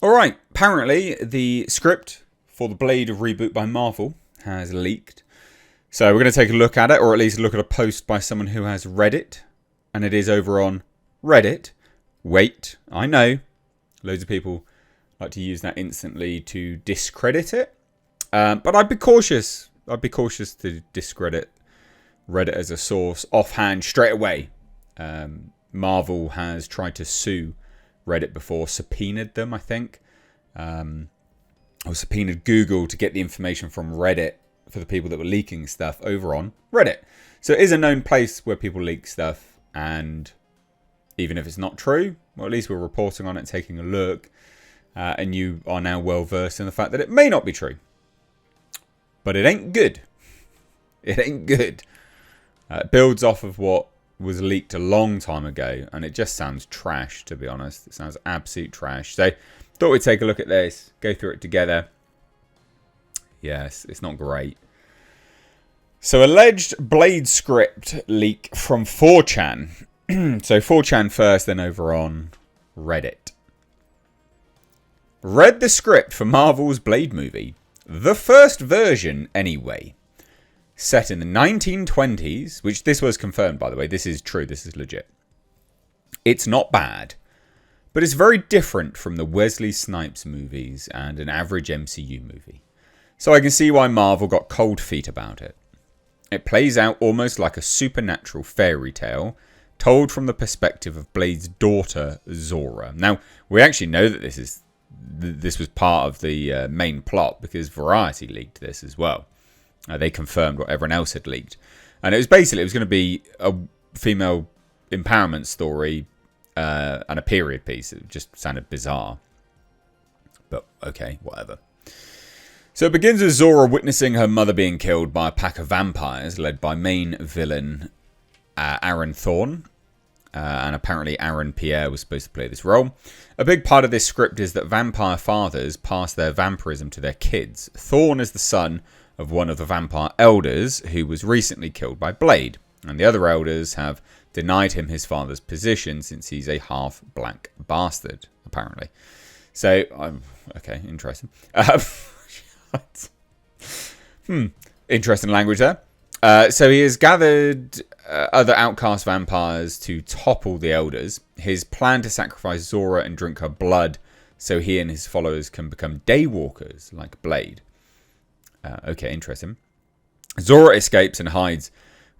Alright, apparently the script for the Blade reboot by Marvel has leaked. So we're going to take a look at it, or at least look at a post by someone who has read it. And it is over on Reddit. Wait, I know. Loads of people like to use that instantly to discredit it. But I'd be cautious. I'd be cautious to discredit Reddit as a source offhand straight away. Marvel has tried to sue Reddit before, subpoenaed them, I think. Or subpoenaed Google to get the information from Reddit for the people that were leaking stuff over on Reddit. So it is a known place where people leak stuff, and even if it's not true, well, at least we're reporting on it, taking a look, and you are now well versed in the fact that it may not be true. But it ain't good. It ain't good. It builds off of what was leaked a long time ago, and it just sounds trash, to be honest. It sounds absolute trash. So thought we'd take a look at this, go through it together. Yes, it's not great. So alleged Blade script leak from 4chan. So 4chan first, then over on Reddit. Read the script for Marvel's Blade movie. The first version, anyway. Set in the 1920s, which this was confirmed, by the way. This is true. This is legit. It's not bad, but it's very different from the Wesley Snipes movies and an average MCU movie. So I can see why Marvel got cold feet about it. It plays out almost like a supernatural fairy tale, told from the perspective of Blade's daughter, Zora. Now, we actually know that this was part of the main plot, because Variety leaked this as well. They confirmed what everyone else had leaked. And it was going to be a female empowerment story and a period piece. It just sounded bizarre. But okay, whatever. So it begins with Zora witnessing her mother being killed by a pack of vampires led by main villain Aaron Thorne. And apparently Aaron Pierre was supposed to play this role. A big part of this script is that vampire fathers pass their vampirism to their kids. Thorne is the son of one of the vampire elders who was recently killed by Blade. And the other elders have denied him his father's position since he's a half-black bastard, apparently. So, okay, interesting. Interesting language there. So he has gathered other outcast vampires to topple the elders. His plan to sacrifice Zora and drink her blood so he and his followers can become daywalkers like Blade. Okay, interesting. Zora escapes and hides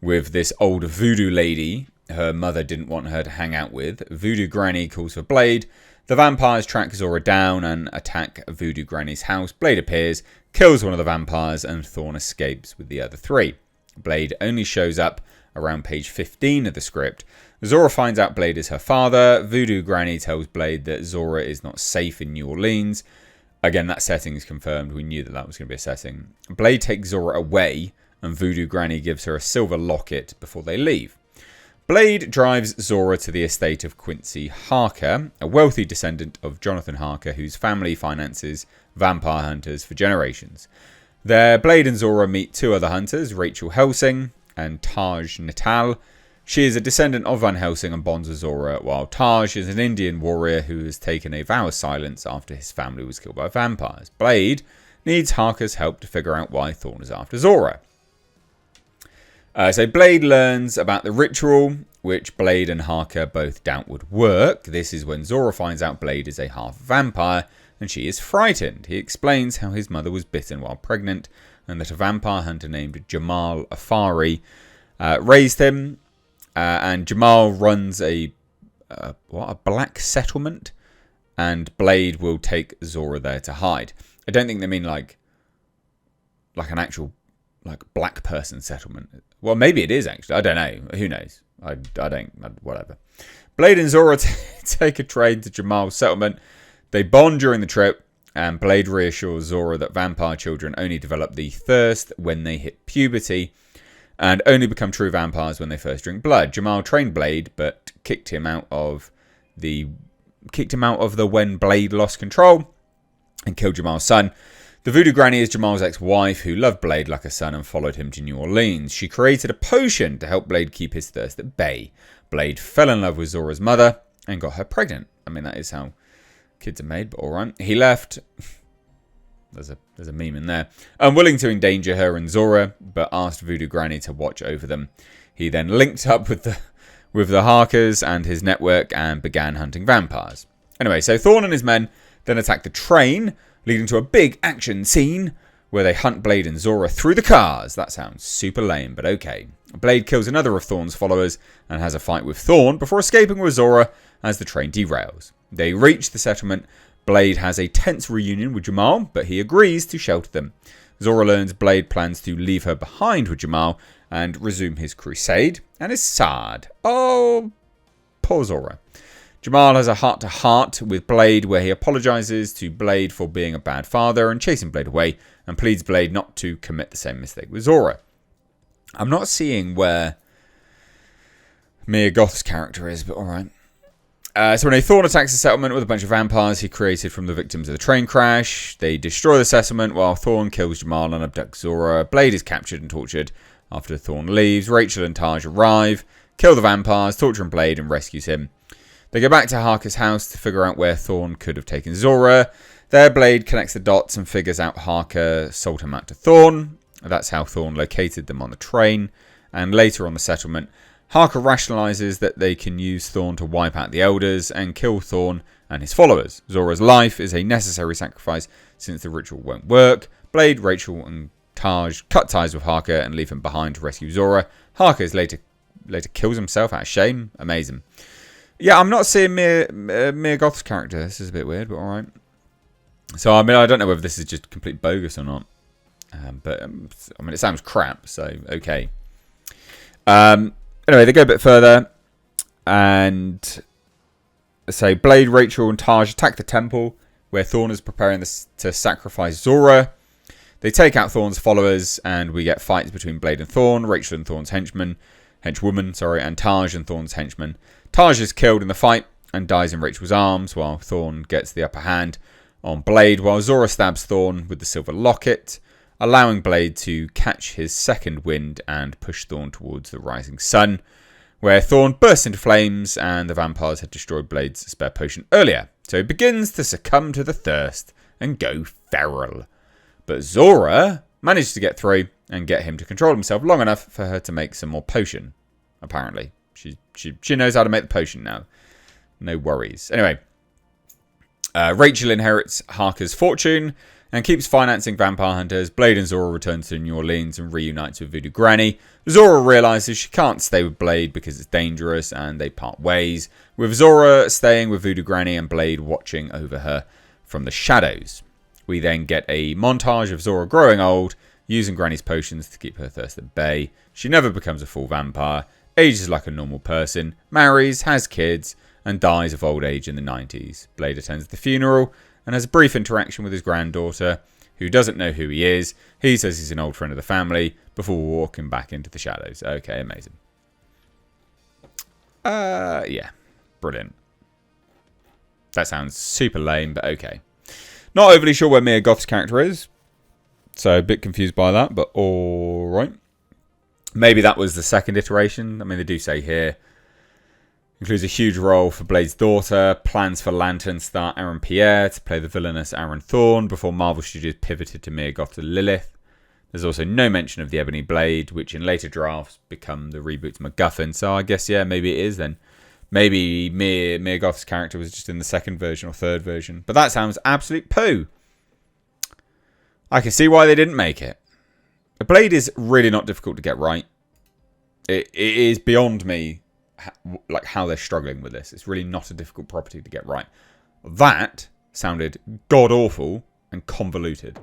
with this old voodoo lady her mother didn't want her to hang out with. Voodoo Granny calls for Blade. The vampires track Zora down and attack Voodoo Granny's house. Blade appears, kills one of the vampires, and Thorne escapes with the other three. Blade only shows up around page 15 of the script. Zora finds out Blade is her father. Voodoo Granny tells Blade that Zora is not safe in New Orleans. Again, that setting is confirmed. We knew that was going to be a setting. Blade takes Zora away, and Voodoo Granny gives her a silver locket before they leave. Blade drives Zora to the estate of Quincy Harker, a wealthy descendant of Jonathan Harker, whose family finances vampire hunters for generations. There, Blade and Zora meet two other hunters, Rachel Helsing and Taj Natal. She is a descendant of Van Helsing and bonds with Zora, while Taj is an Indian warrior who has taken a vow of silence after his family was killed by vampires. Blade needs Harker's help to figure out why Thorne is after Zora. So Blade learns about the ritual, which Blade and Harker both doubt would work. This is when Zora finds out Blade is a half vampire, and she is frightened. He explains how his mother was bitten while pregnant, and that a vampire hunter named Jamal Afari raised him. And Jamal runs a black settlement, and Blade will take Zora there to hide. I don't think they mean like an actual black person settlement. Well, maybe it is actually. I don't know. Who knows? Whatever. Blade and Zora take a train to Jamal's settlement. They bond during the trip, and Blade reassures Zora that vampire children only develop the thirst when they hit puberty, and only become true vampires when they first drink blood. Jamal trained Blade, but kicked him out of the when Blade lost control and killed Jamal's son. The Voodoo Granny is Jamal's ex-wife, who loved Blade like a son and followed him to New Orleans. She created a potion to help Blade keep his thirst at bay. Blade fell in love with Zora's mother and got her pregnant. I mean, that is how Kids are made, but alright. He left. There's a meme in there. Unwilling to endanger her and Zora, but asked Voodoo Granny to watch over them. He then linked up with the Harkers and his network and began hunting vampires. Anyway, so Thorn and his men then attack the train, leading to a big action scene where they hunt Blade and Zora through the cars. That sounds super lame, but okay. Blade kills another of Thorn's followers and has a fight with Thorn before escaping with Zora as the train derails. They reach the settlement. Blade has a tense reunion with Jamal, but he agrees to shelter them. Zora learns Blade plans to leave her behind with Jamal and resume his crusade, and is sad. Oh, poor Zora. Jamal has a heart-to-heart with Blade where he apologises to Blade for being a bad father and chasing Blade away, and pleads Blade not to commit the same mistake with Zora. I'm not seeing where Mia Goth's character is, but alright. So when Thorn attacks the settlement with a bunch of vampires he created from the victims of the train crash, they destroy the settlement while Thorn kills Jamal and abducts Zora. Blade is captured and tortured. After Thorn leaves, Rachel and Taj arrive, kill the vampires, torture Blade, and rescues him. They go back to Harker's house to figure out where Thorn could have taken Zora. There, Blade connects the dots and figures out Harker sold him out to Thorn. That's how Thorn located them on the train. And later on the settlement, Harker rationalises that they can use Thorn to wipe out the Elders and kill Thorn and his followers. Zora's life is a necessary sacrifice since the ritual won't work. Blade, Rachel and Taj cut ties with Harker and leave him behind to rescue Zora. Harker is later kills himself out of shame. Amazing. Yeah, I'm not seeing Mia Goth's character. This is a bit weird, but alright. So, I mean, I don't know whether this is just complete bogus or not. But, I mean, it sounds crap, so okay. Anyway, they go a bit further, and say Blade, Rachel, and Taj attack the temple, where Thorn is preparing to sacrifice Zora. They take out Thorn's followers, and we get fights between Blade and Thorn, Rachel and Thorn's henchwoman, and Taj and Thorn's henchman. Taj is killed in the fight and dies in Rachel's arms, while Thorn gets the upper hand on Blade, while Zora stabs Thorn with the silver locket, allowing Blade to catch his second wind and push Thorn towards the rising sun, where Thorn bursts into flames and the vampires had destroyed Blade's spare potion earlier. So he begins to succumb to the thirst and go feral. But Zora manages to get through and get him to control himself long enough for her to make some more potion, apparently. She knows how to make the potion now. No worries. Anyway, Rachel inherits Harker's fortune and keeps financing vampire hunters. Blade and Zora return to New Orleans and reunites with Voodoo Granny. Zora realises she can't stay with Blade because it's dangerous and they part ways, with Zora staying with Voodoo Granny and Blade watching over her from the shadows. We then get a montage of Zora growing old, using Granny's potions to keep her thirst at bay. She never becomes a full vampire, ages like a normal person, marries, has kids, and dies of old age in the 90s. Blade attends the funeral and has a brief interaction with his granddaughter, who doesn't know who he is. He says he's an old friend of the family before walking back into the shadows. Okay, amazing. Yeah, brilliant. That sounds super lame, but okay. Not overly sure where Mia Goth's character is, so a bit confused by that, but alright. Maybe that was the second iteration. I mean, they do say here. Includes a huge role for Blade's daughter. Plans for Lantern star Aaron Pierre to play the villainous Aaron Thorne before Marvel Studios pivoted to Mia Goth and Lilith. There's also no mention of the Ebony Blade, which in later drafts become the Reboot's MacGuffin. So I guess, yeah, maybe it is then. Maybe Mia Goth's character was just in the second version or third version. But that sounds absolute poo. I can see why they didn't make it. A Blade is really not difficult to get right. It is beyond me, like, how they're struggling with this. It's really not a difficult property to get right. That sounded god-awful and convoluted.